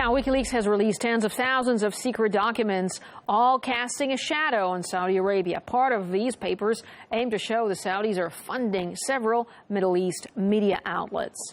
Now, Wikileaks has released tens of thousands of secret documents, all casting a shadow on Saudi Arabia. Part of these papers aim to show the Saudis are funding several Middle East media outlets.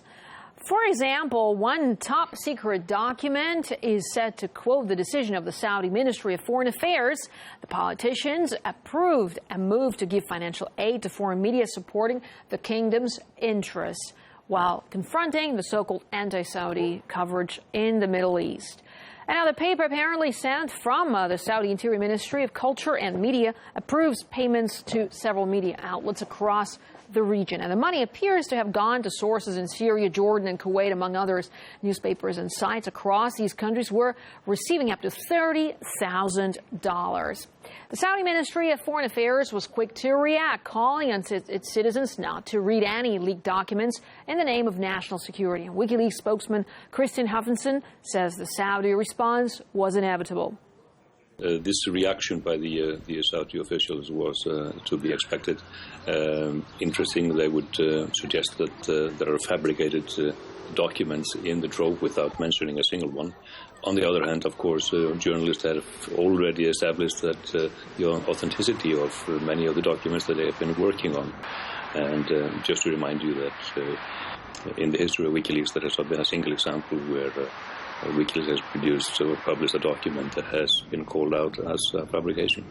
For example, one top secret document is said to quote the decision of the Saudi Ministry of Foreign Affairs. The politicians approved a move to give financial aid to foreign media supporting the kingdom's interests, while confronting the so-called anti-Saudi coverage in the Middle East. And now the paper apparently sent from the Saudi Interior Ministry of Culture and Media approves payments to several media outlets across the region. And the money appears to have gone to sources in Syria, Jordan, and Kuwait, among others. Newspapers and sites across these countries were receiving up to $30,000. The Saudi Ministry of Foreign Affairs was quick to react, calling on its citizens not to read any leaked documents in the name of national security. And Wikileaks spokesman Christian Huffinson says the Saudi response was inevitable. This reaction by the Saudi officials was to be expected. Interesting, they would suggest that there are fabricated documents in the trove without mentioning a single one. On the other hand, of course, journalists have already established that the authenticity of many of the documents that they have been working on. And just to remind you that in the history of Wikileaks, there has not been a single example where Wikileaks has produced or published a document that has been called out as fabrication.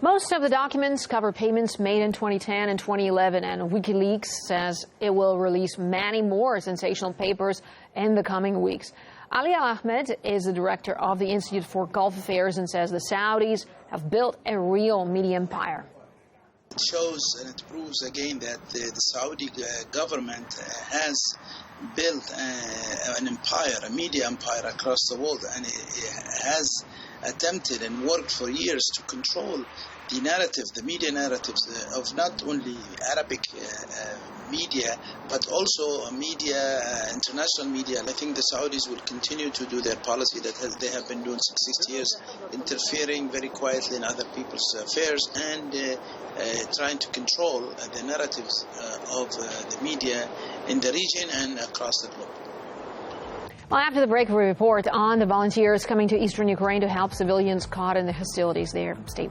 Most of the documents cover payments made in 2010 and 2011, and Wikileaks says it will release many more sensational papers in the coming weeks. Ali Al-Ahmed is the director of the Institute for Gulf Affairs and says the Saudis have built a real media empire. It shows and it proves again that the Saudi government has built an empire, a media empire across the world, and it has attempted and worked for years to control the narrative, the media narratives of not only Arabic media, but also media, international media. I think the Saudis will continue to do their policy that they have been doing since 60 years, interfering very quietly in other people's affairs and trying to control the narratives of the media in the region and across the globe. Well, after the break, we report on the volunteers coming to eastern Ukraine to help civilians caught in the hostilities there. Stay